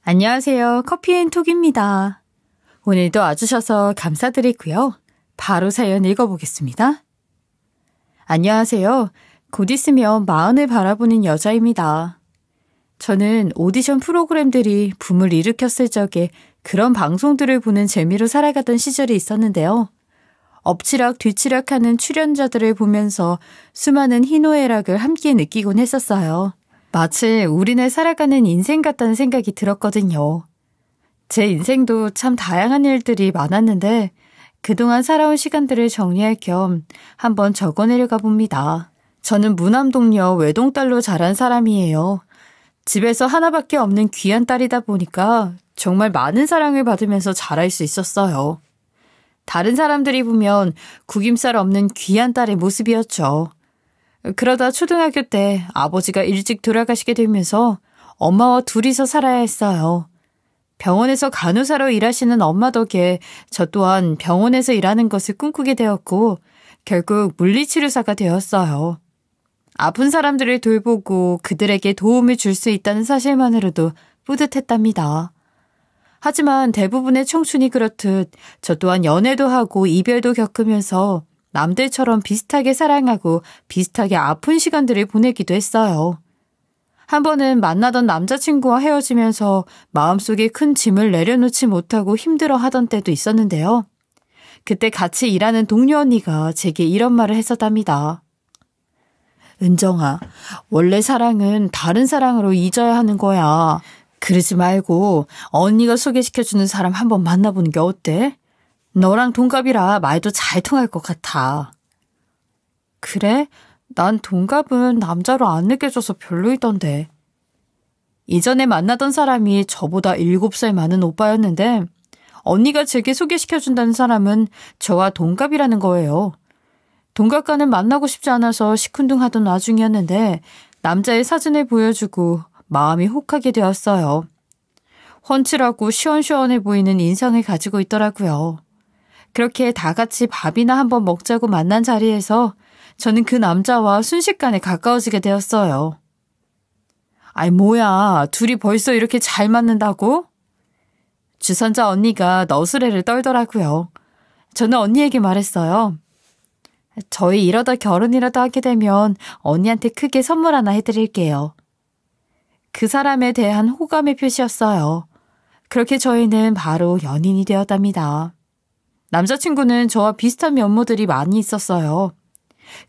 안녕하세요. 커피앤톡입니다. 오늘도 와주셔서 감사드리고요. 바로 사연 읽어보겠습니다. 안녕하세요. 곧 있으면 40을 바라보는 여자입니다. 저는 오디션 프로그램들이 붐을 일으켰을 적에 그런 방송들을 보는 재미로 살아가던 시절이 있었는데요. 엎치락 뒤치락하는 출연자들을 보면서 수많은 희노애락을 함께 느끼곤 했었어요. 마치 우리네 살아가는 인생 같다는 생각이 들었거든요. 제 인생도 참 다양한 일들이 많았는데 그동안 살아온 시간들을 정리할 겸 한번 적어내려가 봅니다. 저는 무남동녀 외동딸로 자란 사람이에요. 집에서 하나밖에 없는 귀한 딸이다 보니까 정말 많은 사랑을 받으면서 자랄 수 있었어요. 다른 사람들이 보면 구김살 없는 귀한 딸의 모습이었죠. 그러다 초등학교 때 아버지가 일찍 돌아가시게 되면서 엄마와 둘이서 살아야 했어요. 병원에서 간호사로 일하시는 엄마 덕에 저 또한 병원에서 일하는 것을 꿈꾸게 되었고 결국 물리치료사가 되었어요. 아픈 사람들을 돌보고 그들에게 도움을 줄 수 있다는 사실만으로도 뿌듯했답니다. 하지만 대부분의 청춘이 그렇듯 저 또한 연애도 하고 이별도 겪으면서 남들처럼 비슷하게 사랑하고 비슷하게 아픈 시간들을 보내기도 했어요. 한 번은 만나던 남자친구와 헤어지면서 마음속에 큰 짐을 내려놓지 못하고 힘들어하던 때도 있었는데요. 그때 같이 일하는 동료 언니가 제게 이런 말을 했었답니다. 은정아, 원래 사랑은 다른 사랑으로 잊어야 하는 거야. 그러지 말고 언니가 소개시켜주는 사람 한번 만나보는 게 어때? 너랑 동갑이라 말도 잘 통할 것 같아. 그래? 난 동갑은 남자로 안 느껴져서 별로이던데. 이전에 만나던 사람이 저보다 7살 많은 오빠였는데 언니가 제게 소개시켜준다는 사람은 저와 동갑이라는 거예요. 동갑과는 만나고 싶지 않아서 시큰둥하던 와중이었는데 남자의 사진을 보여주고 마음이 혹하게 되었어요. 훤칠하고 시원시원해 보이는 인상을 가지고 있더라고요. 그렇게 다 같이 밥이나 한번 먹자고 만난 자리에서 저는 그 남자와 순식간에 가까워지게 되었어요. 아이 뭐야, 둘이 벌써 이렇게 잘 맞는다고? 주선자 언니가 너스레를 떨더라고요. 저는 언니에게 말했어요. 저희 이러다 결혼이라도 하게 되면 언니한테 크게 선물 하나 해드릴게요. 그 사람에 대한 호감의 표시였어요. 그렇게 저희는 바로 연인이 되었답니다. 남자친구는 저와 비슷한 면모들이 많이 있었어요.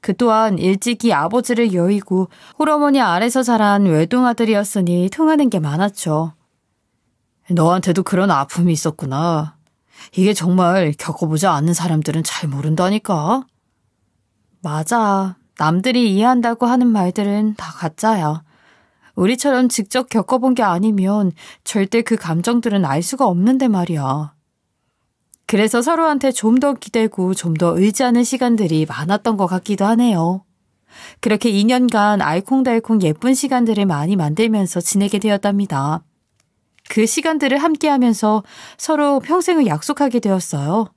그 또한 일찍이 아버지를 여의고 홀어머니 아래서 자란 외동아들이었으니 통하는 게 많았죠. 너한테도 그런 아픔이 있었구나. 이게 정말 겪어보지 않는 사람들은 잘 모른다니까. 맞아. 남들이 이해한다고 하는 말들은 다 가짜야. 우리처럼 직접 겪어본 게 아니면 절대 그 감정들은 알 수가 없는데 말이야. 그래서 서로한테 좀 더 기대고 좀 더 의지하는 시간들이 많았던 것 같기도 하네요. 그렇게 2년간 알콩달콩 예쁜 시간들을 많이 만들면서 지내게 되었답니다. 그 시간들을 함께하면서 서로 평생을 약속하게 되었어요.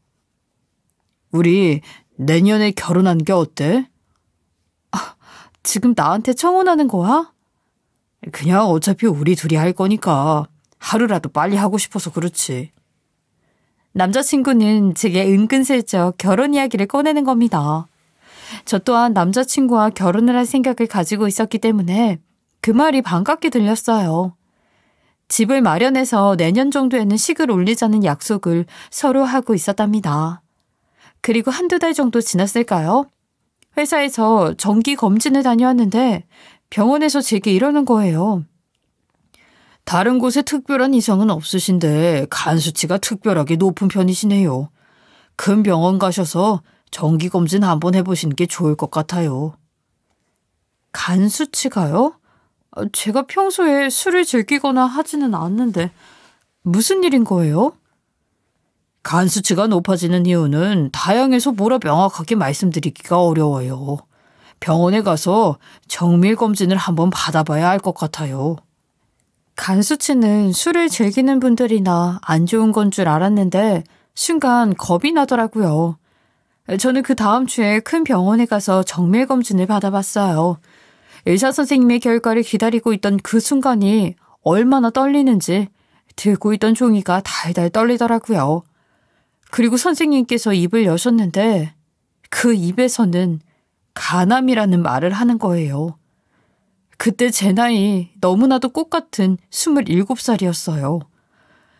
우리 내년에 결혼하는 게 어때? 지금 나한테 청혼하는 거야? 그냥 어차피 우리 둘이 할 거니까 하루라도 빨리 하고 싶어서 그렇지. 남자친구는 제게 은근슬쩍 결혼 이야기를 꺼내는 겁니다. 저 또한 남자친구와 결혼을 할 생각을 가지고 있었기 때문에 그 말이 반갑게 들렸어요. 집을 마련해서 내년 정도에는 식을 올리자는 약속을 서로 하고 있었답니다. 그리고 한두 달 정도 지났을까요? 회사에서 정기 검진을 다녀왔는데 병원에서 제게 이러는 거예요. 다른 곳에 특별한 이상은 없으신데 간 수치가 특별하게 높은 편이시네요. 큰 병원 가셔서 정기검진 한번 해보시는 게 좋을 것 같아요. 간 수치가요? 제가 평소에 술을 즐기거나 하지는 않는데 무슨 일인 거예요? 간 수치가 높아지는 이유는 다양해서 뭐라 명확하게 말씀드리기가 어려워요. 병원에 가서 정밀 검진을 한번 받아봐야 할 것 같아요. 간 수치는 술을 즐기는 분들이나 안 좋은 건 줄 알았는데 순간 겁이 나더라고요. 저는 그 다음 주에 큰 병원에 가서 정밀 검진을 받아봤어요. 의사 선생님의 결과를 기다리고 있던 그 순간이 얼마나 떨리는지 들고 있던 종이가 달달 떨리더라고요. 그리고 선생님께서 입을 여셨는데 그 입에서는 간암이라는 말을 하는 거예요. 그때 제 나이 너무나도 꽃같은 27살이었어요.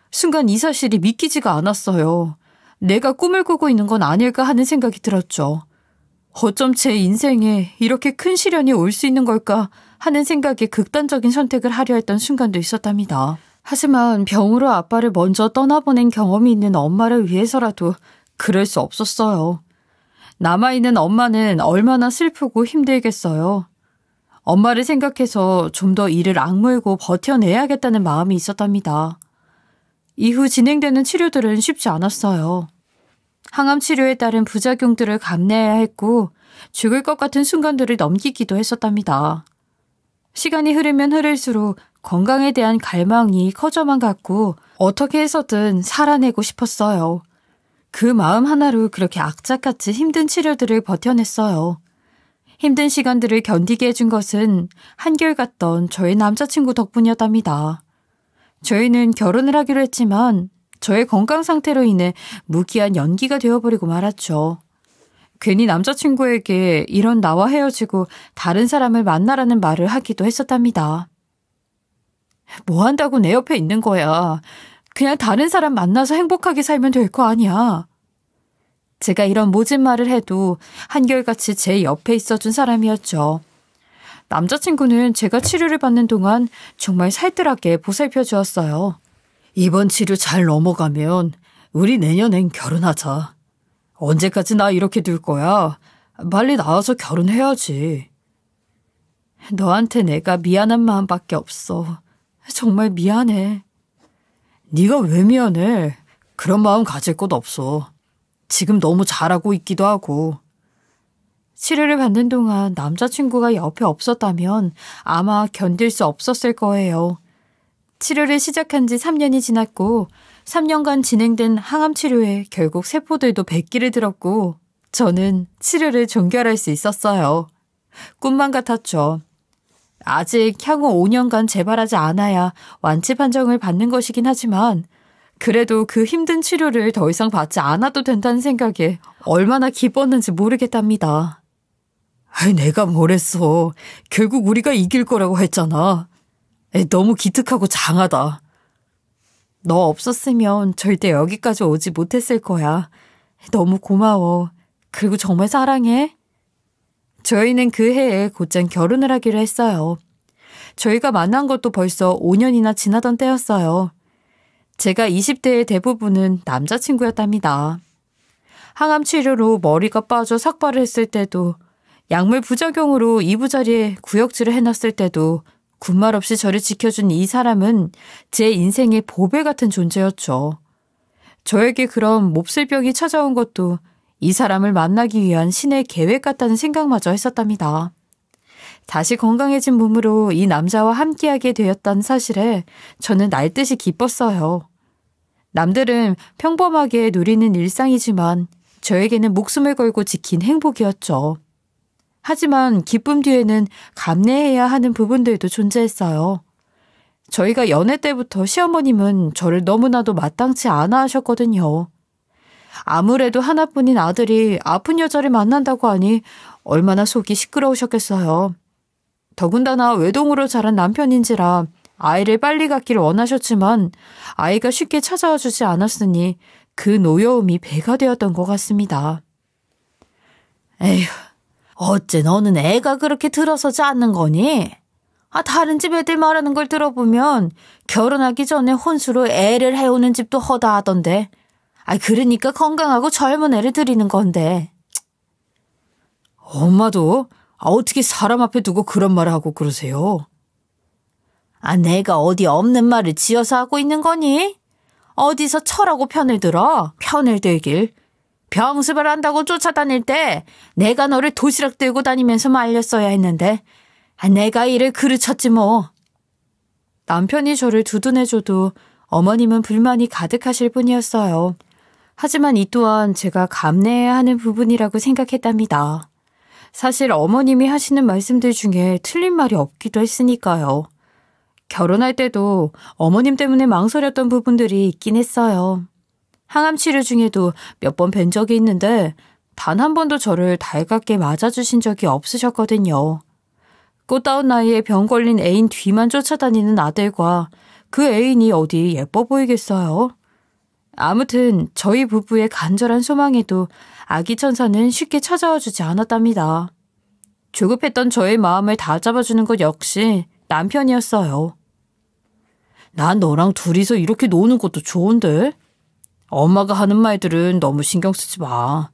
순간 이 사실이 믿기지가 않았어요. 내가 꿈을 꾸고 있는 건 아닐까 하는 생각이 들었죠. 어쩜 제 인생에 이렇게 큰 시련이 올 수 있는 걸까 하는 생각에 극단적인 선택을 하려 했던 순간도 있었답니다. 하지만 병으로 아빠를 먼저 떠나보낸 경험이 있는 엄마를 위해서라도 그럴 수 없었어요. 남아있는 엄마는 얼마나 슬프고 힘들겠어요. 엄마를 생각해서 좀 더 이를 악물고 버텨내야겠다는 마음이 있었답니다. 이후 진행되는 치료들은 쉽지 않았어요. 항암 치료에 따른 부작용들을 감내해야 했고 죽을 것 같은 순간들을 넘기기도 했었답니다. 시간이 흐르면 흐를수록 건강에 대한 갈망이 커져만 갔고 어떻게 해서든 살아내고 싶었어요. 그 마음 하나로 그렇게 악착같이 힘든 치료들을 버텨냈어요. 힘든 시간들을 견디게 해준 것은 한결같던 저의 남자친구 덕분이었답니다. 저희는 결혼을 하기로 했지만 저의 건강 상태로 인해 무기한 연기가 되어버리고 말았죠. 괜히 남자친구에게 이런 나와 헤어지고 다른 사람을 만나라는 말을 하기도 했었답니다. 뭐 한다고 내 옆에 있는 거야. 그냥 다른 사람 만나서 행복하게 살면 될 거 아니야. 제가 이런 모진 말을 해도 한결같이 제 옆에 있어준 사람이었죠. 남자친구는 제가 치료를 받는 동안 정말 살뜰하게 보살펴 주었어요. 이번 치료 잘 넘어가면 우리 내년엔 결혼하자. 언제까지 나 이렇게 둘 거야? 빨리 나와서 결혼해야지. 너한테 내가 미안한 마음밖에 없어. 정말 미안해. 네가 왜 미안해? 그런 마음 가질 것 없어. 지금 너무 잘하고 있기도 하고. 치료를 받는 동안 남자친구가 옆에 없었다면 아마 견딜 수 없었을 거예요. 치료를 시작한 지 3년이 지났고 3년간 진행된 항암 치료에 결국 세포들도 100기를 들었고 저는 치료를 종결할 수 있었어요. 꿈만 같았죠. 아직 향후 5년간 재발하지 않아야 완치 판정을 받는 것이긴 하지만 그래도 그 힘든 치료를 더 이상 받지 않아도 된다는 생각에 얼마나 기뻤는지 모르겠답니다. 아이, 내가 뭘 했어. 결국 우리가 이길 거라고 했잖아. 너무 기특하고 장하다. 너 없었으면 절대 여기까지 오지 못했을 거야. 너무 고마워. 그리고 정말 사랑해. 저희는 그 해에 곧장 결혼을 하기로 했어요. 저희가 만난 것도 벌써 5년이나 지나던 때였어요. 제가 20대의 대부분은 남자친구였답니다. 항암 치료로 머리가 빠져 삭발을 했을 때도 약물 부작용으로 이부자리에 구역질을 해놨을 때도 군말 없이 저를 지켜준 이 사람은 제 인생의 보배 같은 존재였죠. 저에게 그런 몹쓸 병이 찾아온 것도 이 사람을 만나기 위한 신의 계획 같다는 생각마저 했었답니다. 다시 건강해진 몸으로 이 남자와 함께하게 되었다는 사실에 저는 날듯이 기뻤어요. 남들은 평범하게 누리는 일상이지만 저에게는 목숨을 걸고 지킨 행복이었죠. 하지만 기쁨 뒤에는 감내해야 하는 부분들도 존재했어요. 저희가 연애 때부터 시어머님은 저를 너무나도 마땅치 않아 하셨거든요. 아무래도 하나뿐인 아들이 아픈 여자를 만난다고 하니 얼마나 속이 시끄러우셨겠어요. 더군다나 외동으로 자란 남편인지라 아이를 빨리 갖기를 원하셨지만 아이가 쉽게 찾아와 주지 않았으니 그 노여움이 배가 되었던 것 같습니다. 에휴, 어째 너는 애가 그렇게 들어서지 않는 거니? 다른 집 애들 말하는 걸 들어보면 결혼하기 전에 혼수로 애를 해오는 집도 허다 하던데. 그러니까 건강하고 젊은 애를 들이는 건데. 엄마도 어떻게 사람 앞에 두고 그런 말을 하고 그러세요? 내가 어디 없는 말을 지어서 하고 있는 거니? 어디서 철하고 편을 들어? 편을 들길. 병습을 한다고 쫓아다닐 때 내가 너를 도시락 들고 다니면서 말렸어야 했는데 내가 이를 그르쳤지 뭐. 남편이 저를 두둔해줘도 어머님은 불만이 가득하실 뿐이었어요. 하지만 이 또한 제가 감내해야 하는 부분이라고 생각했답니다. 사실 어머님이 하시는 말씀들 중에 틀린 말이 없기도 했으니까요. 결혼할 때도 어머님 때문에 망설였던 부분들이 있긴 했어요. 항암 치료 중에도 몇 번 뵌 적이 있는데 단 한 번도 저를 달갑게 맞아주신 적이 없으셨거든요. 꽃다운 나이에 병 걸린 애인 뒤만 쫓아다니는 아들과 그 애인이 어디 예뻐 보이겠어요? 아무튼 저희 부부의 간절한 소망에도 아기 천사는 쉽게 찾아와 주지 않았답니다. 조급했던 저의 마음을 다잡아주는 것 역시 남편이었어요. 난 너랑 둘이서 이렇게 노는 것도 좋은데? 엄마가 하는 말들은 너무 신경 쓰지 마.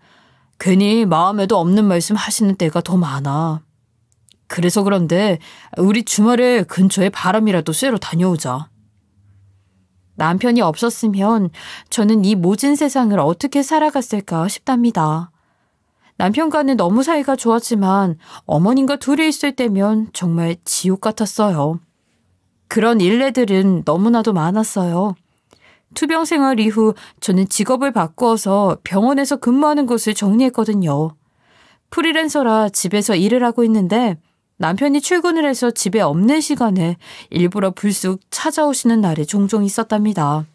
괜히 마음에도 없는 말씀 하시는 때가 더 많아. 그래서 그런데 우리 주말에 근처에 바람이라도 쐬러 다녀오자. 남편이 없었으면 저는 이 모진 세상을 어떻게 살아갔을까 싶답니다. 남편과는 너무 사이가 좋았지만 어머님과 둘이 있을 때면 정말 지옥 같았어요. 그런 일례들은 너무나도 많았어요. 투병 생활 이후 저는 직업을 바꾸어서 병원에서 근무하는 곳을 정리했거든요. 프리랜서라 집에서 일을 하고 있는데 남편이 출근을 해서 집에 없는 시간에 일부러 불쑥 찾아오시는 날이 종종 있었답니다.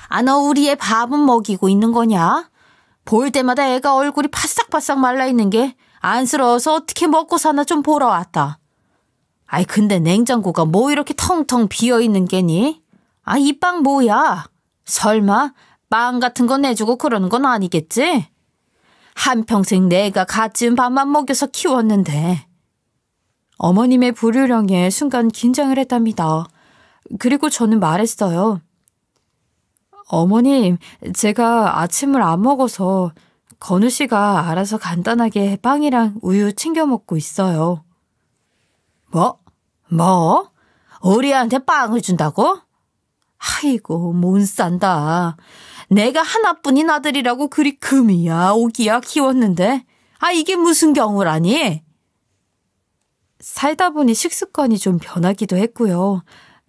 아, 너 우리 애 밥은 먹이고 있는 거냐? 볼 때마다 애가 얼굴이 바싹바싹 말라있는 게 안쓰러워서 어떻게 먹고 사나 좀 보러 왔다. 아이, 근데 냉장고가 뭐 이렇게 텅텅 비어있는 게니? 아, 이 빵 뭐야? 설마 빵 같은 거 내주고 그러는 건 아니겠지? 한평생 내가 갓 지은 밥만 먹여서 키웠는데. 어머님의 불효령에 순간 긴장을 했답니다. 그리고 저는 말했어요. 어머님, 제가 아침을 안 먹어서 건우 씨가 알아서 간단하게 빵이랑 우유 챙겨 먹고 있어요. 뭐? 우리한테 빵을 준다고? 아이고, 못 산다. 내가 하나뿐인 아들이라고 그리 금이야 오기야 키웠는데 이게 무슨 경우라니? 살다 보니 식습관이 좀 변하기도 했고요.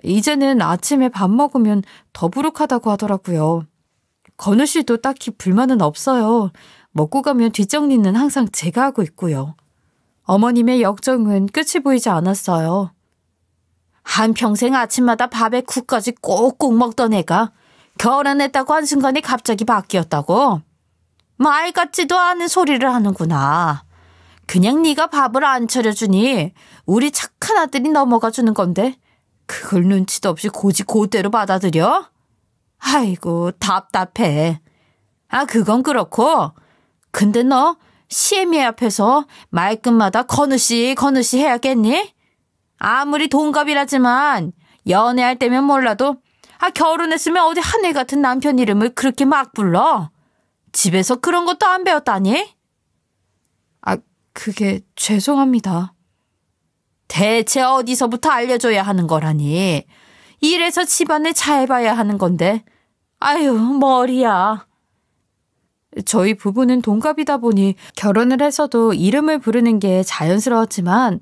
이제는 아침에 밥 먹으면 더부룩하다고 하더라고요. 건우 씨도 딱히 불만은 없어요. 먹고 가면 뒷정리는 항상 제가 하고 있고요. 어머님의 역정은 끝이 보이지 않았어요. 한평생 아침마다 밥에 국까지 꼭꼭 먹던 애가 결혼했다고 한순간에 갑자기 바뀌었다고? 말 같지도 않은 소리를 하는구나. 그냥 네가 밥을 안 차려주니 우리 착한 아들이 넘어가 주는 건데 그걸 눈치도 없이 고지고대로 받아들여? 아이고, 답답해. 그건 그렇고 근데 너 시애미 앞에서 말끝마다 건우씨 해야겠니? 아무리 동갑이라지만 연애할 때면 몰라도 결혼했으면 어디 하늘 같은 남편 이름을 그렇게 막 불러? 집에서 그런 것도 안 배웠다니? 그게 죄송합니다. 대체 어디서부터 알려줘야 하는 거라니? 이래서 집안을 잘 봐야 하는 건데. 아유, 머리야. 저희 부부는 동갑이다 보니 결혼을 해서도 이름을 부르는 게 자연스러웠지만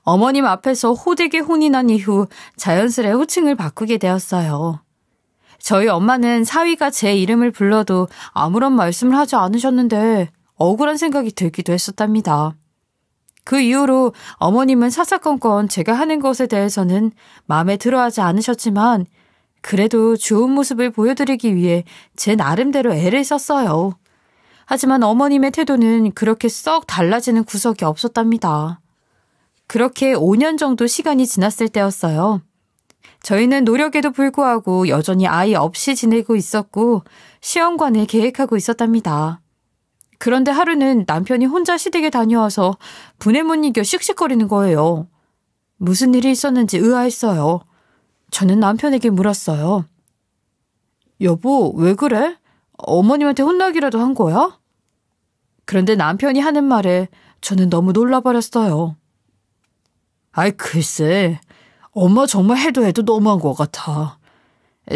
어머님 앞에서 호되게 혼이 난 이후 자연스레 호칭을 바꾸게 되었어요. 저희 엄마는 사위가 제 이름을 불러도 아무런 말씀을 하지 않으셨는데 억울한 생각이 들기도 했었답니다. 그 이후로 어머님은 사사건건 제가 하는 것에 대해서는 마음에 들어하지 않으셨지만 그래도 좋은 모습을 보여드리기 위해 제 나름대로 애를 썼어요. 하지만 어머님의 태도는 그렇게 썩 달라지는 구석이 없었답니다. 그렇게 5년 정도 시간이 지났을 때였어요. 저희는 노력에도 불구하고 여전히 아이 없이 지내고 있었고 시험관을 계획하고 있었답니다. 그런데 하루는 남편이 혼자 시댁에 다녀와서 분에 못 이겨 씩씩거리는 거예요. 무슨 일이 있었는지 의아했어요. 저는 남편에게 물었어요. 여보, 왜 그래? 어머님한테 혼나기라도 한 거야? 그런데 남편이 하는 말에 저는 너무 놀라버렸어요. 글쎄, 엄마 정말 해도 너무한 것 같아.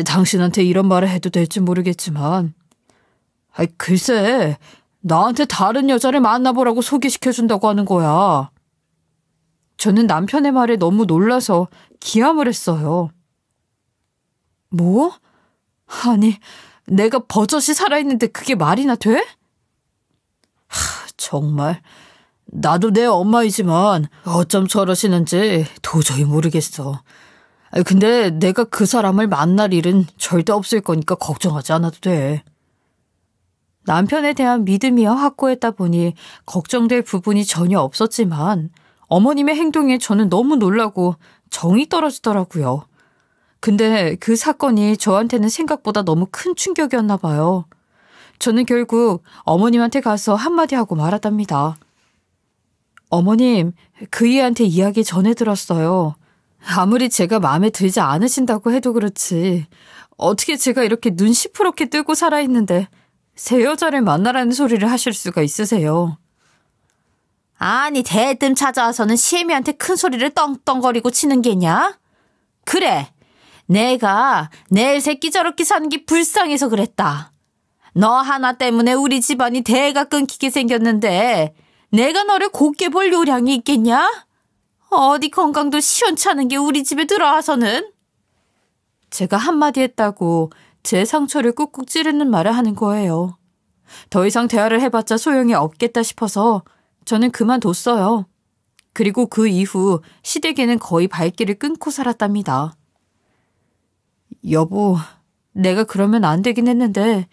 당신한테 이런 말을 해도 될지 모르겠지만 글쎄, 나한테 다른 여자를 만나보라고 소개시켜준다고 하는 거야. 저는 남편의 말에 너무 놀라서 기함을 했어요. 뭐? 아니, 내가 버젓이 살아있는데 그게 말이나 돼? 정말 나도 내 엄마이지만 어쩜 저러시는지 도저히 모르겠어. 근데 내가 그 사람을 만날 일은 절대 없을 거니까 걱정하지 않아도 돼. 남편에 대한 믿음이야 확고했다 보니 걱정될 부분이 전혀 없었지만 어머님의 행동에 저는 너무 놀라고 정이 떨어지더라고요. 근데 그 사건이 저한테는 생각보다 너무 큰 충격이었나 봐요. 저는 결국 어머님한테 가서 한마디 하고 말았답니다. 어머님, 그 이한테 이야기 전해 들었어요. 아무리 제가 마음에 들지 않으신다고 해도 그렇지. 어떻게 제가 이렇게 눈 시퍼렇게 뜨고 살아있는데 새 여자를 만나라는 소리를 하실 수가 있으세요? 아니 대뜸 찾아와서는 시애미한테 큰 소리를 떵떵거리고 치는 게냐? 그래, 내가 내 새끼 저렇게 사는 게 불쌍해서 그랬다. 너 하나 때문에 우리 집안이 대가 끊기게 생겼는데 내가 너를 곱게 볼 요량이 있겠냐? 어디 건강도 시원찮은 게 우리 집에 들어와서는. 제가 한마디 했다고 제 상처를 꾹꾹 찌르는 말을 하는 거예요. 더 이상 대화를 해봤자 소용이 없겠다 싶어서 저는 그만뒀어요. 그리고 그 이후 시댁에는 거의 발길을 끊고 살았답니다. 여보, 내가 그러면 안 되긴 했는데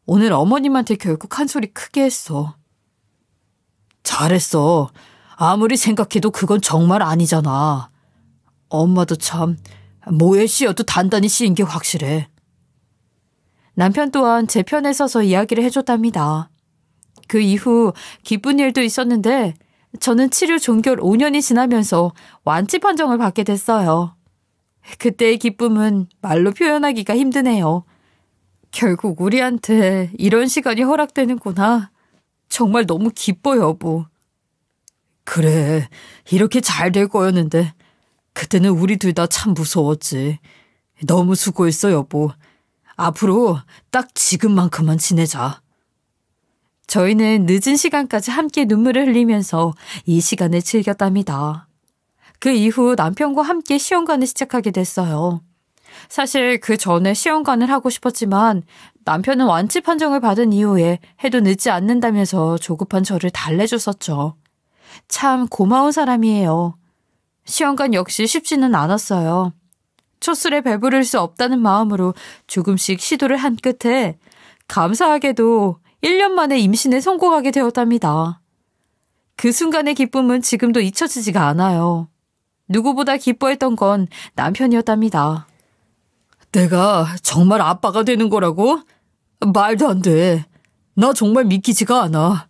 오늘 어머님한테 결국 한 소리 크게 했어. 잘했어. 아무리 생각해도 그건 정말 아니잖아. 엄마도 참 뭐에 씌어도 단단히 씌인 게 확실해. 남편 또한 제 편에 서서 이야기를 해줬답니다. 그 이후 기쁜 일도 있었는데 저는 치료 종결 5년이 지나면서 완치 판정을 받게 됐어요. 그때의 기쁨은 말로 표현하기가 힘드네요. 결국 우리한테 이런 시간이 허락되는구나. 정말 너무 기뻐요, 여보. 그래, 이렇게 잘 될 거였는데 그때는 우리 둘 다 참 무서웠지. 너무 수고했어, 여보. 앞으로 딱 지금만큼만 지내자. 저희는 늦은 시간까지 함께 눈물을 흘리면서 이 시간을 즐겼답니다. 그 이후 남편과 함께 시험관을 시작하게 됐어요. 사실 그 전에 시험관을 하고 싶었지만 남편은 완치 판정을 받은 이후에 해도 늦지 않는다면서 조급한 저를 달래줬었죠. 참 고마운 사람이에요. 시험관 역시 쉽지는 않았어요. 첫 술에 배부를 수 없다는 마음으로 조금씩 시도를 한 끝에 감사하게도 1년 만에 임신에 성공하게 되었답니다. 그 순간의 기쁨은 지금도 잊혀지지가 않아요. 누구보다 기뻐했던 건 남편이었답니다. 내가 정말 아빠가 되는 거라고? 말도 안 돼. 나 정말 믿기지가 않아.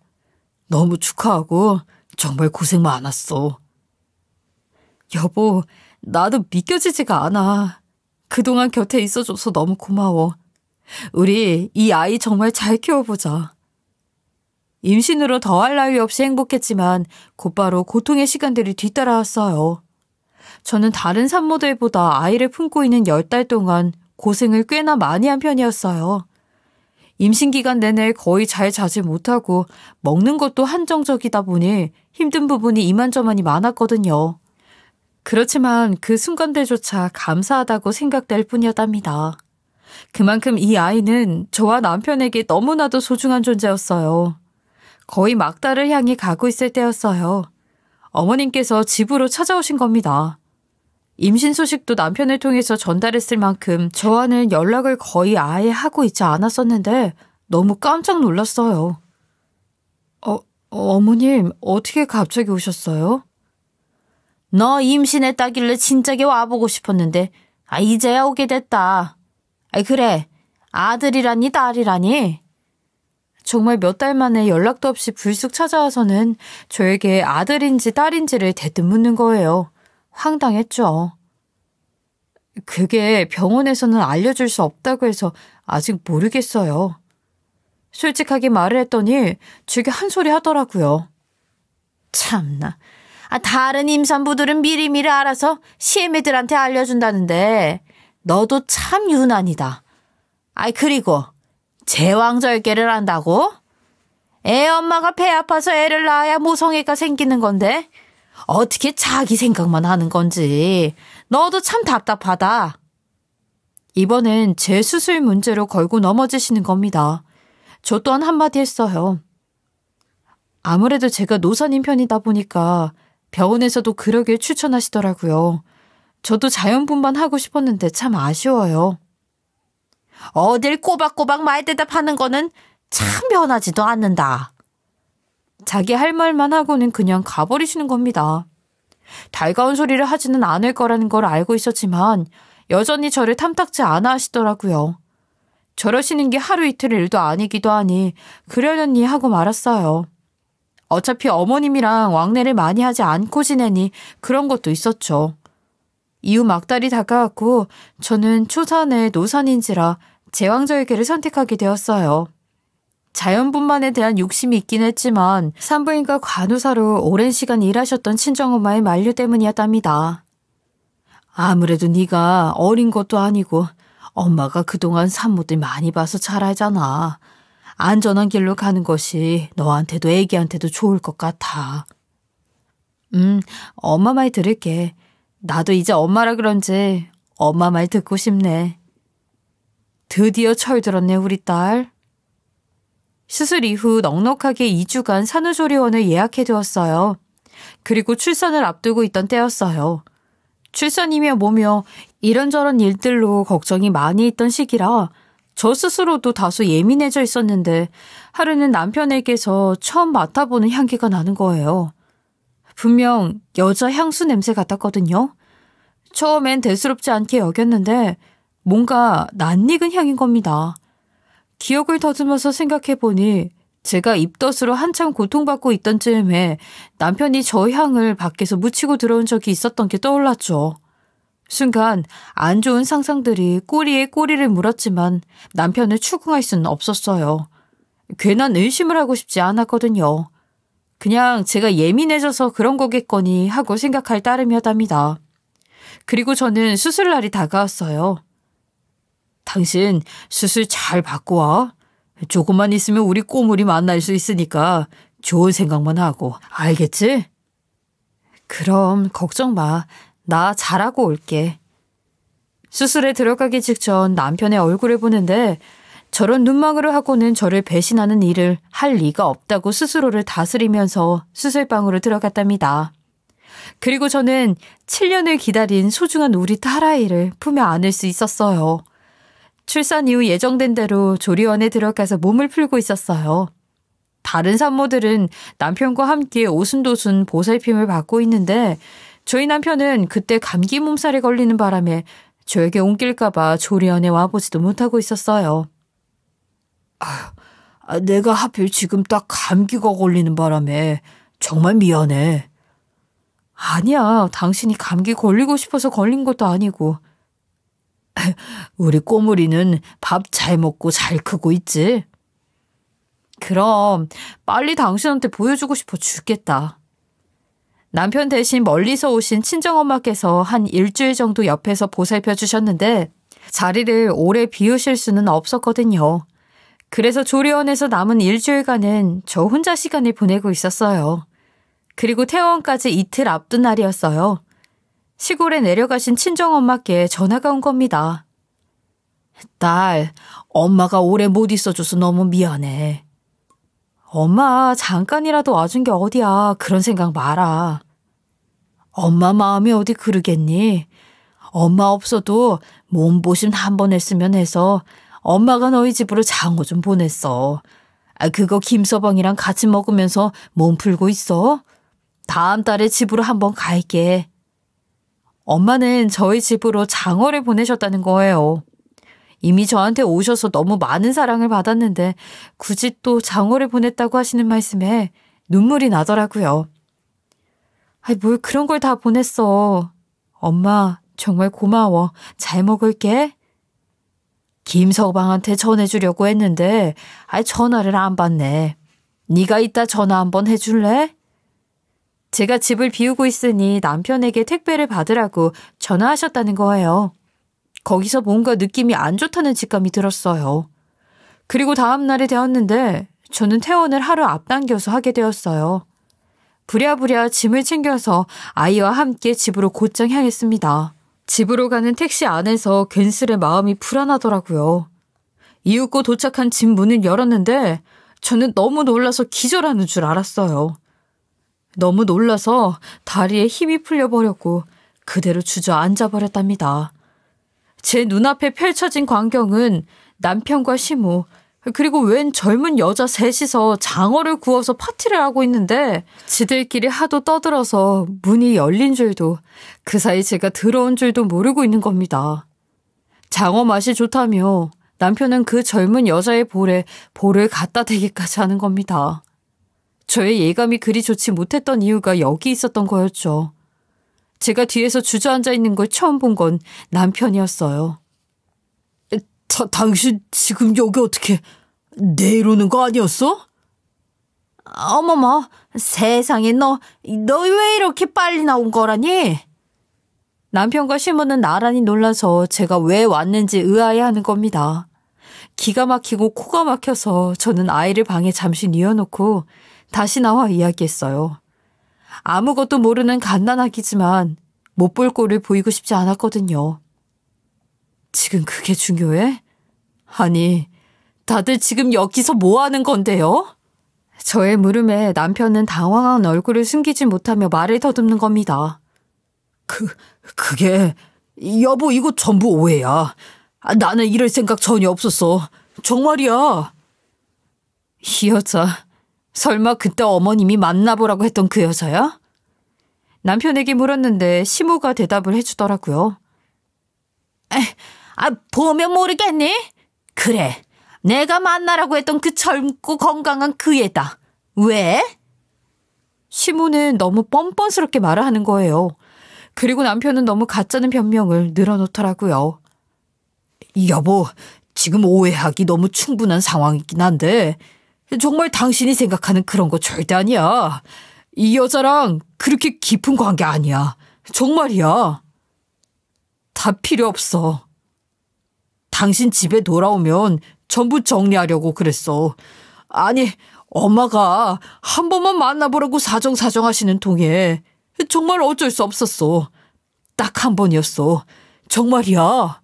너무 축하하고 정말 고생 많았어. 여보, 나도 믿겨지지가 않아. 그동안 곁에 있어줘서 너무 고마워. 우리 이 아이 정말 잘 키워보자. 임신으로 더할 나위 없이 행복했지만 곧바로 고통의 시간들이 뒤따라왔어요. 저는 다른 산모들보다 아이를 품고 있는 10달 동안 고생을 꽤나 많이 한 편이었어요. 임신 기간 내내 거의 잘 자지 못하고 먹는 것도 한정적이다 보니 힘든 부분이 이만저만이 많았거든요. 그렇지만 그 순간들조차 감사하다고 생각될 뿐이었답니다. 그만큼 이 아이는 저와 남편에게 너무나도 소중한 존재였어요. 거의 막달을 향해 가고 있을 때였어요. 어머님께서 집으로 찾아오신 겁니다. 임신 소식도 남편을 통해서 전달했을 만큼 저와는 연락을 거의 아예 하고 있지 않았었는데 너무 깜짝 놀랐어요. 어머님, 어떻게 갑자기 오셨어요? 너 임신했다길래 진작에 와보고 싶었는데 이제야 오게 됐다. 그래, 아들이라니 딸이라니? 정말 몇 달 만에 연락도 없이 불쑥 찾아와서는 저에게 아들인지 딸인지를 대뜸 묻는 거예요. 황당했죠. 그게 병원에서는 알려줄 수 없다고 해서 아직 모르겠어요. 솔직하게 말을 했더니 제게 한 소리 하더라고요. 참나. 다른 임산부들은 미리미리 알아서 시애미들한테 알려준다는데 너도 참 유난이다. 그리고 제왕절개를 한다고? 애 엄마가 배 아파서 애를 낳아야 모성애가 생기는 건데 어떻게 자기 생각만 하는 건지 너도 참 답답하다. 이번엔 제 수술 문제로 걸고 넘어지시는 겁니다. 저 또한 한마디 했어요. 아무래도 제가 노산인 편이다 보니까 병원에서도 그러길 추천하시더라고요. 저도 자연분만 하고 싶었는데 참 아쉬워요. 어딜 꼬박꼬박 말대답하는 거는 참 변하지도 않는다. 자기 할 말만 하고는 그냥 가버리시는 겁니다. 달가운 소리를 하지는 않을 거라는 걸 알고 있었지만 여전히 저를 탐탁지 않아 하시더라고요. 저러시는 게 하루 이틀 일도 아니기도 하니 그러려니 하고 말았어요. 어차피 어머님이랑 왕래를 많이 하지 않고 지내니 그런 것도 있었죠. 이후 막달이 다가왔고 저는 초산의 노산인지라 제왕절개를 선택하게 되었어요. 자연분만에 대한 욕심이 있긴 했지만 산부인과 간호사로 오랜 시간 일하셨던 친정엄마의 만류 때문이었답니다. 아무래도 네가 어린 것도 아니고 엄마가 그동안 산모들 많이 봐서 잘 알잖아. 안전한 길로 가는 것이 너한테도 애기한테도 좋을 것 같아. 엄마 말 들을게. 나도 이제 엄마라 그런지 엄마 말 듣고 싶네. 드디어 철들었네 우리 딸. 수술 이후 넉넉하게 2주간 산후조리원을 예약해두었어요. 그리고 출산을 앞두고 있던 때였어요. 출산이며 뭐며 이런저런 일들로 걱정이 많이 있던 시기라 저 스스로도 다소 예민해져 있었는데 하루는 남편에게서 처음 맡아보는 향기가 나는 거예요. 분명 여자 향수 냄새 같았거든요. 처음엔 대수롭지 않게 여겼는데 뭔가 낯익은 향인 겁니다. 기억을 더듬어서 생각해보니 제가 입덧으로 한참 고통받고 있던 즈음에 남편이 저 향을 밖에서 묻히고 들어온 적이 있었던 게 떠올랐죠. 순간 안 좋은 상상들이 꼬리에 꼬리를 물었지만 남편을 추궁할 수는 없었어요. 괜한 의심을 하고 싶지 않았거든요. 그냥 제가 예민해져서 그런 거겠거니 하고 생각할 따름이었답니다. 그리고 저는 수술날이 다가왔어요. 당신 수술 잘 받고 와. 조금만 있으면 우리 꼬물이 만날 수 있으니까 좋은 생각만 하고 알겠지? 그럼 걱정 마. 나 잘하고 올게. 수술에 들어가기 직전 남편의 얼굴을 보는데 저런 눈망울을 하고는 저를 배신하는 일을 할 리가 없다고 스스로를 다스리면서 수술방으로 들어갔답니다. 그리고 저는 7년을 기다린 소중한 우리 딸아이를 품에 안을 수 있었어요. 출산 이후 예정된 대로 조리원에 들어가서 몸을 풀고 있었어요. 다른 산모들은 남편과 함께 오순도순 보살핌을 받고 있는데 저희 남편은 그때 감기 몸살에 걸리는 바람에 저에게 옮길까봐 조리원에 와보지도 못하고 있었어요. 내가 하필 지금 딱 감기가 걸리는 바람에 정말 미안해. 아니야, 당신이 감기 걸리고 싶어서 걸린 것도 아니고. 우리 꼬물이는 밥 잘 먹고 잘 크고 있지? 그럼 빨리 당신한테 보여주고 싶어 죽겠다. 남편 대신 멀리서 오신 친정엄마께서 한 일주일 정도 옆에서 보살펴 주셨는데 자리를 오래 비우실 수는 없었거든요. 그래서 조리원에서 남은 일주일간은 저 혼자 시간을 보내고 있었어요. 그리고 퇴원까지 이틀 앞둔 날이었어요. 시골에 내려가신 친정엄마께 전화가 온 겁니다. 딸, 엄마가 오래 못 있어줘서 너무 미안해. 엄마, 잠깐이라도 와준 게 어디야. 그런 생각 마라. 엄마 마음이 어디 그러겠니? 엄마 없어도 몸보심 한 번 했으면 해서 엄마가 너희 집으로 장어 좀 보냈어. 그거 김서방이랑 같이 먹으면서 몸 풀고 있어. 다음 달에 집으로 한번 갈게. 엄마는 저희 집으로 장어를 보내셨다는 거예요. 이미 저한테 오셔서 너무 많은 사랑을 받았는데 굳이 또 장어를 보냈다고 하시는 말씀에 눈물이 나더라고요. 뭘 그런 걸 다 보냈어. 엄마 정말 고마워. 잘 먹을게. 김서방한테 전해주려고 했는데 전화를 안 받네. 네가 이따 전화 한번 해줄래? 제가 집을 비우고 있으니 남편에게 택배를 받으라고 전화하셨다는 거예요. 거기서 뭔가 느낌이 안 좋다는 직감이 들었어요. 그리고 다음 날이 되었는데 저는 퇴원을 하루 앞당겨서 하게 되었어요. 부랴부랴 짐을 챙겨서 아이와 함께 집으로 곧장 향했습니다. 집으로 가는 택시 안에서 괜스레 마음이 불안하더라고요. 이윽고 도착한 집 문을 열었는데 저는 너무 놀라서 기절하는 줄 알았어요. 너무 놀라서 다리에 힘이 풀려버렸고 그대로 주저앉아 버렸답니다. 제 눈앞에 펼쳐진 광경은 남편과 시모, 그리고 웬 젊은 여자 셋이서 장어를 구워서 파티를 하고 있는데 지들끼리 하도 떠들어서 문이 열린 줄도 그 사이 제가 들어온 줄도 모르고 있는 겁니다. 장어 맛이 좋다며 남편은 그 젊은 여자의 볼에 볼을 갖다 대기까지 하는 겁니다. 저의 예감이 그리 좋지 못했던 이유가 여기 있었던 거였죠. 제가 뒤에서 주저앉아 있는 걸 처음 본 건 남편이었어요. 당신 지금 여기 어떻게 내일 오는 거 아니었어? 어머머, 세상에 너 왜 이렇게 빨리 나온 거라니? 남편과 시모는 나란히 놀라서 제가 왜 왔는지 의아해하는 겁니다. 기가 막히고 코가 막혀서 저는 아이를 방에 잠시 뉘어놓고 다시 나와 이야기했어요. 아무것도 모르는 갓난아기지만 못 볼 꼴을 보이고 싶지 않았거든요. 지금 그게 중요해? 아니, 다들 지금 여기서 뭐 하는 건데요? 저의 물음에 남편은 당황한 얼굴을 숨기지 못하며 말을 더듬는 겁니다. 그게 여보 이거 전부 오해야. 나는 이럴 생각 전혀 없었어. 정말이야. 이 여자, 설마 그때 어머님이 만나보라고 했던 그 여자야? 남편에게 물었는데 시모가 대답을 해주더라고요. 보면 모르겠니? 그래, 내가 만나라고 했던 그 젊고 건강한 그 애다. 왜? 시모는 너무 뻔뻔스럽게 말을 하는 거예요. 그리고 남편은 너무 가짜는 변명을 늘어놓더라고요. 여보, 지금 오해하기 너무 충분한 상황이긴 한데 정말 당신이 생각하는 그런 거 절대 아니야. 이 여자랑 그렇게 깊은 관계 아니야. 정말이야. 다 필요 없어. 당신 집에 돌아오면 전부 정리하려고 그랬어. 아니, 엄마가 한 번만 만나보라고 사정사정 하시는 통에 정말 어쩔 수 없었어. 딱 한 번이었어. 정말이야.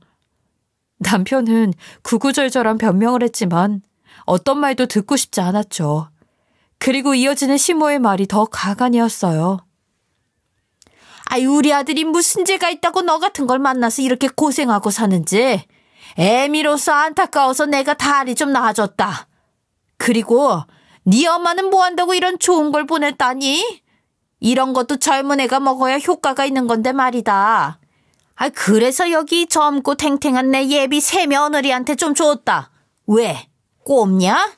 남편은 구구절절한 변명을 했지만 어떤 말도 듣고 싶지 않았죠. 그리고 이어지는 시모의 말이 더 가관이었어요. 우리 아들이 무슨 죄가 있다고 너 같은 걸 만나서 이렇게 고생하고 사는지 애미로서 안타까워서 내가 다리 좀 놔줬다. 그리고 네 엄마는 뭐 한다고 이런 좋은 걸 보냈다니? 이런 것도 젊은 애가 먹어야 효과가 있는 건데 말이다. 그래서 여기 젊고 탱탱한 내 예비 새며느리한테 좀 줬다. 왜? 꼽냐?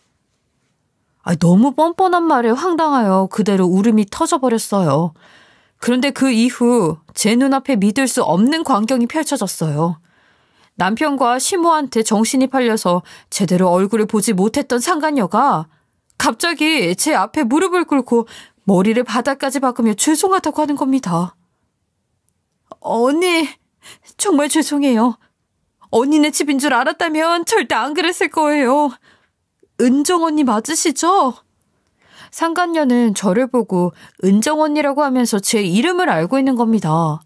너무 뻔뻔한 말에 황당하여 그대로 울음이 터져버렸어요. 그런데 그 이후 제 눈앞에 믿을 수 없는 광경이 펼쳐졌어요. 남편과 시모한테 정신이 팔려서 제대로 얼굴을 보지 못했던 상간녀가 갑자기 제 앞에 무릎을 꿇고 머리를 바닥까지 박으며 죄송하다고 하는 겁니다. 언니, 정말 죄송해요. 언니네 집인 줄 알았다면 절대 안 그랬을 거예요. 은정 언니 맞으시죠? 상간녀는 저를 보고 은정 언니라고 하면서 제 이름을 알고 있는 겁니다.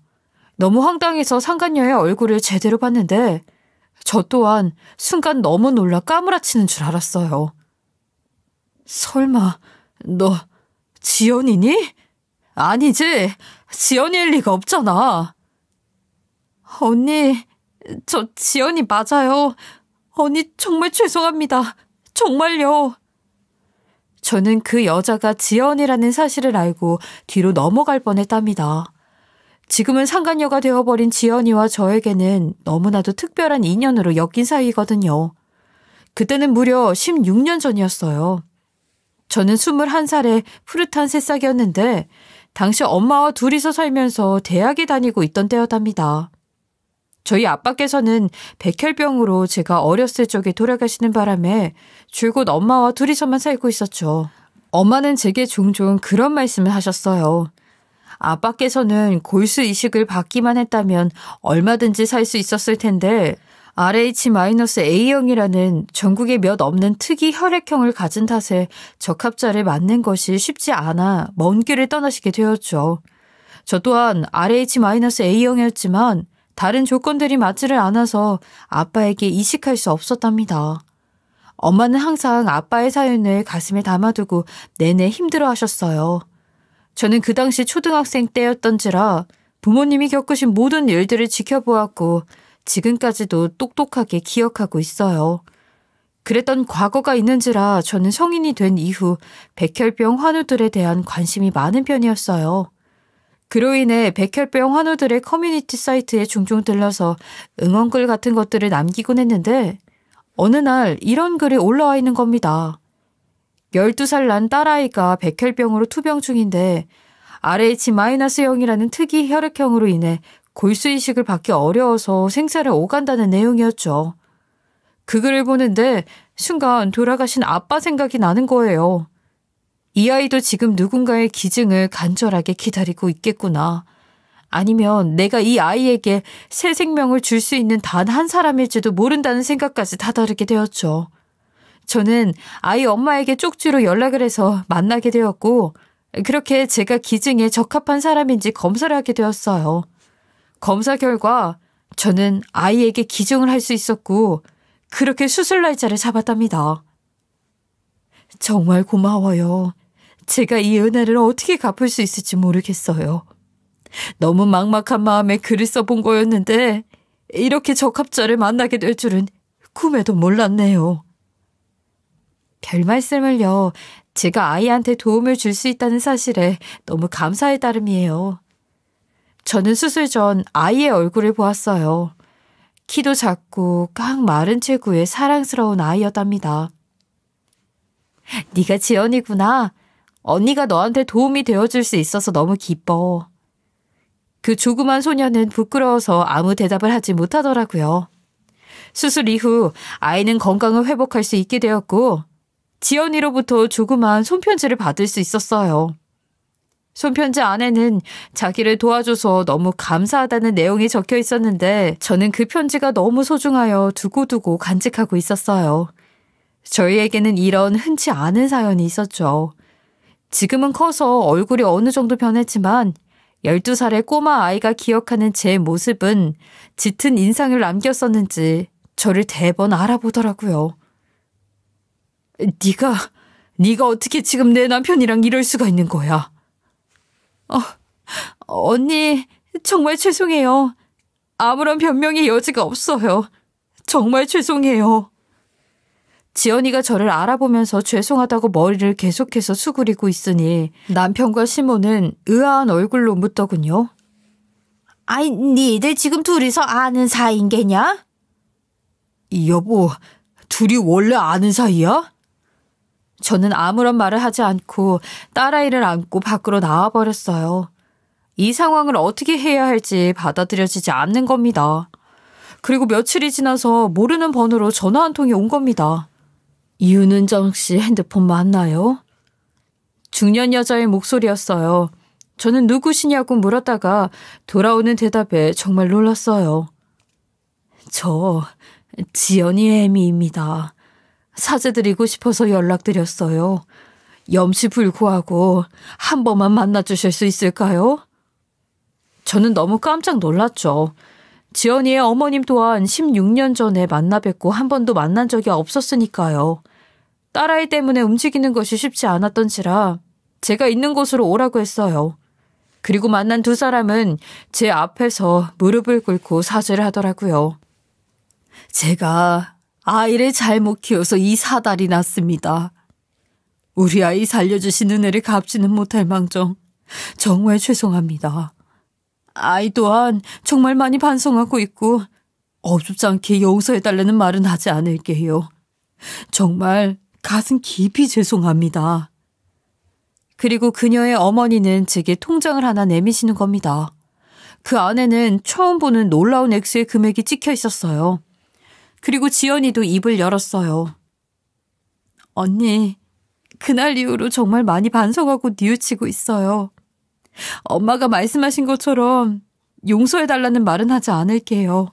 너무 황당해서 상간녀의 얼굴을 제대로 봤는데 저 또한 순간 너무 놀라 까무라치는 줄 알았어요. 설마 너 지연이니? 아니지, 지연일 리가 없잖아. 언니, 저 지연이 맞아요. 언니 정말 죄송합니다. 정말요. 저는 그 여자가 지연이라는 사실을 알고 뒤로 넘어갈 뻔했답니다. 지금은 상간녀가 되어버린 지연이와 저에게는 너무나도 특별한 인연으로 엮인 사이거든요. 그때는 무려 16년 전이었어요. 저는 21살의 푸릇한 새싹이었는데 당시 엄마와 둘이서 살면서 대학에 다니고 있던 때였답니다. 저희 아빠께서는 백혈병으로 제가 어렸을 적에 돌아가시는 바람에 줄곧 엄마와 둘이서만 살고 있었죠. 엄마는 제게 종종 그런 말씀을 하셨어요. 아빠께서는 골수 이식을 받기만 했다면 얼마든지 살 수 있었을 텐데 RH-A형이라는 전국에 몇 없는 특이 혈액형을 가진 탓에 적합자를 맞는 것이 쉽지 않아 먼 길을 떠나시게 되었죠. 저 또한 RH-A형이었지만 다른 조건들이 맞지를 않아서 아빠에게 이식할 수 없었답니다. 엄마는 항상 아빠의 사연을 가슴에 담아두고 내내 힘들어하셨어요. 저는 그 당시 초등학생 때였던지라 부모님이 겪으신 모든 일들을 지켜보았고 지금까지도 똑똑하게 기억하고 있어요. 그랬던 과거가 있는지라 저는 성인이 된 이후 백혈병 환우들에 대한 관심이 많은 편이었어요. 그로 인해 백혈병 환우들의 커뮤니티 사이트에 종종 들러서 응원글 같은 것들을 남기곤 했는데 어느 날 이런 글이 올라와 있는 겁니다. 12살 난 딸아이가 백혈병으로 투병 중인데 RH-0이라는 특이 혈액형으로 인해 골수이식을 받기 어려워서 생사를 오간다는 내용이었죠. 그 글을 보는데 순간 돌아가신 아빠 생각이 나는 거예요. 이 아이도 지금 누군가의 기증을 간절하게 기다리고 있겠구나. 아니면 내가 이 아이에게 새 생명을 줄 수 있는 단 한 사람일지도 모른다는 생각까지 다다르게 되었죠. 저는 아이 엄마에게 쪽지로 연락을 해서 만나게 되었고 그렇게 제가 기증에 적합한 사람인지 검사를 하게 되었어요. 검사 결과 저는 아이에게 기증을 할 수 있었고 그렇게 수술 날짜를 잡았답니다. 정말 고마워요. 제가 이 은혜를 어떻게 갚을 수 있을지 모르겠어요. 너무 막막한 마음에 글을 써본 거였는데 이렇게 적합자를 만나게 될 줄은 꿈에도 몰랐네요. 별 말씀을요. 제가 아이한테 도움을 줄 수 있다는 사실에 너무 감사의 따름이에요. 저는 수술 전 아이의 얼굴을 보았어요. 키도 작고 깡 마른 체구의 사랑스러운 아이였답니다. 네가 지연이구나. 언니가 너한테 도움이 되어줄 수 있어서 너무 기뻐. 그 조그만 소녀는 부끄러워서 아무 대답을 하지 못하더라고요. 수술 이후 아이는 건강을 회복할 수 있게 되었고 지연이로부터 조그만 손편지를 받을 수 있었어요. 손편지 안에는 자기를 도와줘서 너무 감사하다는 내용이 적혀 있었는데 저는 그 편지가 너무 소중하여 두고두고 간직하고 있었어요. 저희에게는 이런 흔치 않은 사연이 있었죠. 지금은 커서 얼굴이 어느 정도 변했지만 12살의 꼬마 아이가 기억하는 제 모습은 짙은 인상을 남겼었는지 저를 대번 알아보더라고요. 네가 어떻게 지금 내 남편이랑 이럴 수가 있는 거야? 언니, 정말 죄송해요. 아무런 변명의 여지가 없어요. 정말 죄송해요. 지연이가 저를 알아보면서 죄송하다고 머리를 계속해서 수그리고 있으니 남편과 시모는 의아한 얼굴로 묻더군요. 아이, 니들 지금 둘이서 아는 사이인 게냐? 여보, 둘이 원래 아는 사이야? 저는 아무런 말을 하지 않고 딸아이를 안고 밖으로 나와버렸어요. 이 상황을 어떻게 해야 할지 받아들여지지 않는 겁니다. 그리고 며칠이 지나서 모르는 번호로 전화 한 통이 온 겁니다. 이윤은정 씨 핸드폰 맞나요? 중년 여자의 목소리였어요. 저는 누구시냐고 물었다가 돌아오는 대답에 정말 놀랐어요. 저 지연이 애미입니다. 사죄드리고 싶어서 연락드렸어요. 염치불구하고 한 번만 만나주실 수 있을까요? 저는 너무 깜짝 놀랐죠. 지연이의 어머님 또한 16년 전에 만나 뵙고 한 번도 만난 적이 없었으니까요. 딸아이 때문에 움직이는 것이 쉽지 않았던지라 제가 있는 곳으로 오라고 했어요. 그리고 만난 두 사람은 제 앞에서 무릎을 꿇고 사죄를 하더라고요. 제가 아이를 잘못 키워서 이 사달이 났습니다. 우리 아이 살려주신 은혜를 갚지는 못할 망정 정말 죄송합니다. 아이 또한 정말 많이 반성하고 있고 어줍지 않게 용서해달라는 말은 하지 않을게요. 정말 가슴 깊이 죄송합니다. 그리고 그녀의 어머니는 제게 통장을 하나 내미시는 겁니다. 그 안에는 처음 보는 놀라운 액수의 금액이 찍혀 있었어요. 그리고 지연이도 입을 열었어요. 언니, 그날 이후로 정말 많이 반성하고 뉘우치고 있어요. 엄마가 말씀하신 것처럼 용서해달라는 말은 하지 않을게요.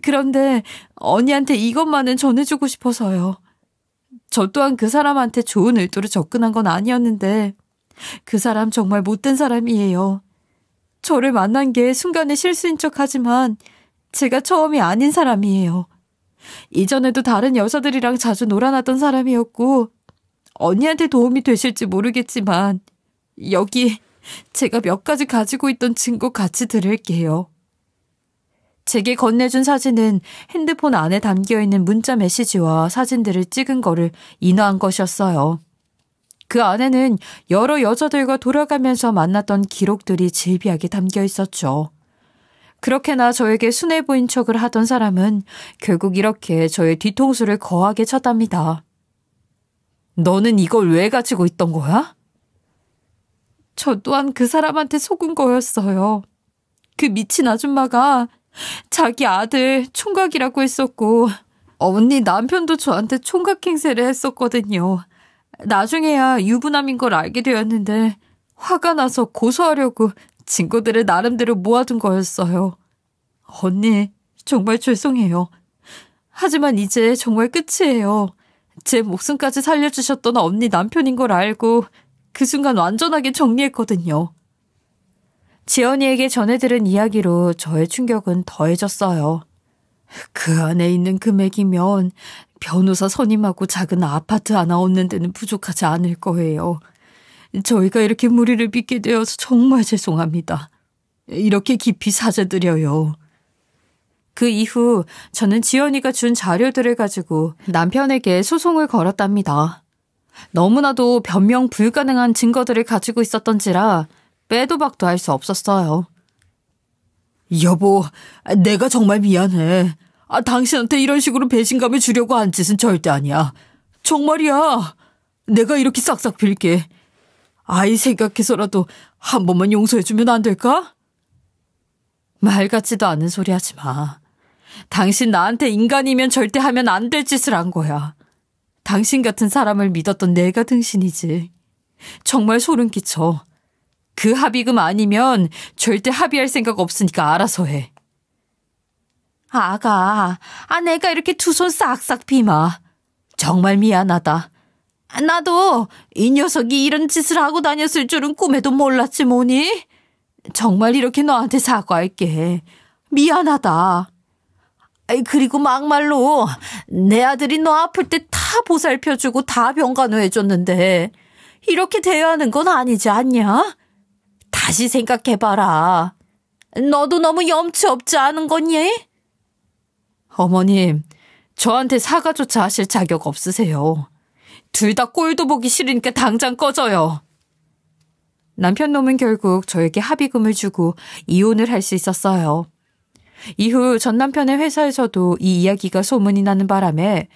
그런데 언니한테 이것만은 전해주고 싶어서요. 저 또한 그 사람한테 좋은 의도로 접근한 건 아니었는데 그 사람 정말 못된 사람이에요. 저를 만난 게 순간의 실수인 척하지만 제가 처음이 아닌 사람이에요. 이전에도 다른 여자들이랑 자주 놀아놨던 사람이었고 언니한테 도움이 되실지 모르겠지만 여기 제가 몇 가지 가지고 있던 증거 같이 드릴게요. 제게 건네준 사진은 핸드폰 안에 담겨있는 문자 메시지와 사진들을 찍은 거를 인화한 것이었어요. 그 안에는 여러 여자들과 돌아가면서 만났던 기록들이 질비하게 담겨 있었죠. 그렇게나 저에게 순해 보인 척을 하던 사람은 결국 이렇게 저의 뒤통수를 거하게 쳤답니다. 너는 이걸 왜 가지고 있던 거야? 저 또한 그 사람한테 속은 거였어요. 그 미친 아줌마가 자기 아들 총각이라고 했었고 언니 남편도 저한테 총각 행세를 했었거든요. 나중에야 유부남인 걸 알게 되었는데 화가 나서 고소하려고 증거들을 나름대로 모아둔 거였어요. 언니, 정말 죄송해요. 하지만 이제 정말 끝이에요. 제 목숨까지 살려주셨던 언니 남편인 걸 알고 그 순간 완전하게 정리했거든요. 지연이에게 전해들은 이야기로 저의 충격은 더해졌어요. 그 안에 있는 금액이면 변호사 선임하고 작은 아파트 하나 얻는 데는 부족하지 않을 거예요. 저희가 이렇게 무리를 빚게 되어서 정말 죄송합니다. 이렇게 깊이 사죄드려요. 그 이후 저는 지연이가 준 자료들을 가지고 남편에게 소송을 걸었답니다. 너무나도 변명 불가능한 증거들을 가지고 있었던지라 빼도 박도 할 수 없었어요. 여보, 내가 정말 미안해. 당신한테 이런 식으로 배신감을 주려고 한 짓은 절대 아니야. 정말이야. 내가 이렇게 싹싹 빌게. 아이 생각해서라도 한 번만 용서해주면 안 될까? 말 같지도 않은 소리 하지 마. 당신 나한테 인간이면 절대 하면 안 될 짓을 한 거야. 당신 같은 사람을 믿었던 내가 등신이지. 정말 소름 끼쳐. 그 합의금 아니면 절대 합의할 생각 없으니까 알아서 해. 아가, 내가 이렇게 두 손 싹싹 비마. 정말 미안하다. 나도 이 녀석이 이런 짓을 하고 다녔을 줄은 꿈에도 몰랐지 뭐니? 정말 이렇게 너한테 사과할게. 미안하다. 그리고 막말로 내 아들이 너 아플 때 다 보살펴주고 다 병간호해줬는데 이렇게 대하는 건 아니지 않냐? 다시 생각해봐라. 너도 너무 염치 없지 않은 거니? 어머님, 저한테 사과조차 하실 자격 없으세요. 둘 다 꼴도 보기 싫으니까 당장 꺼져요. 남편 놈은 결국 저에게 합의금을 주고 이혼을 할 수 있었어요. 이후 전 남편의 회사에서도 이 이야기가 소문이 나는 바람에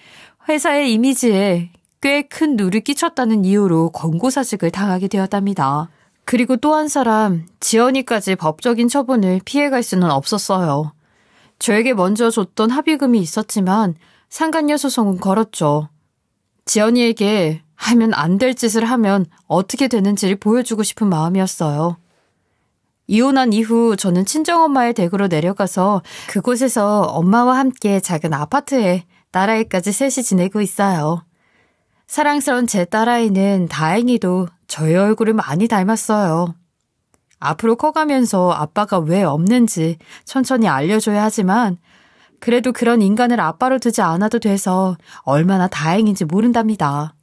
회사의 이미지에 꽤 큰 누를 끼쳤다는 이유로 권고사직을 당하게 되었답니다. 그리고 또 한 사람, 지연이까지 법적인 처분을 피해갈 수는 없었어요. 저에게 먼저 줬던 합의금이 있었지만 상간녀 소송은 걸었죠. 지연이에게 하면 안 될 짓을 하면 어떻게 되는지를 보여주고 싶은 마음이었어요. 이혼한 이후 저는 친정엄마의 댁으로 내려가서 그곳에서 엄마와 함께 작은 아파트에 딸아이까지 셋이 지내고 있어요. 사랑스러운 제 딸아이는 다행히도 저의 얼굴을 많이 닮았어요. 앞으로 커가면서 아빠가 왜 없는지 천천히 알려줘야 하지만 그래도 그런 인간을 아빠로 두지 않아도 돼서 얼마나 다행인지 모른답니다.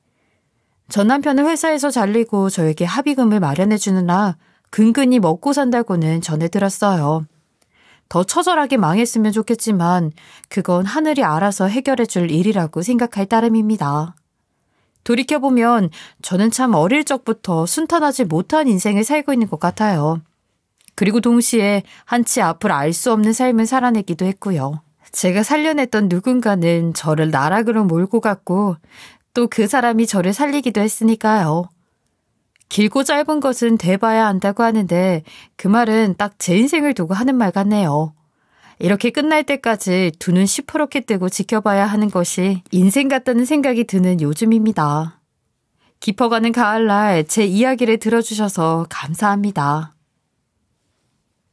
전 남편은 회사에서 잘리고 저에게 합의금을 마련해 주느라 근근히 먹고 산다고는 전해 들었어요. 더 처절하게 망했으면 좋겠지만 그건 하늘이 알아서 해결해 줄 일이라고 생각할 따름입니다. 돌이켜보면 저는 참 어릴 적부터 순탄하지 못한 인생을 살고 있는 것 같아요. 그리고 동시에 한치 앞을 알 수 없는 삶을 살아내기도 했고요. 제가 살려냈던 누군가는 저를 나락으로 몰고 갔고 또 그 사람이 저를 살리기도 했으니까요. 길고 짧은 것은 돼봐야 안다고 하는데 그 말은 딱 제 인생을 두고 하는 말 같네요. 이렇게 끝날 때까지 두 눈 시퍼렇게 뜨고 지켜봐야 하는 것이 인생 같다는 생각이 드는 요즘입니다. 깊어가는 가을날 제 이야기를 들어주셔서 감사합니다.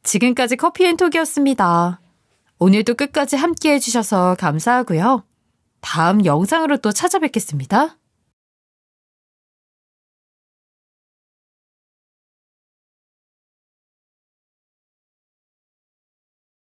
지금까지 커피앤톡이었습니다. 오늘도 끝까지 함께 해주셔서 감사하고요. 다음 영상으로 또 찾아뵙겠습니다.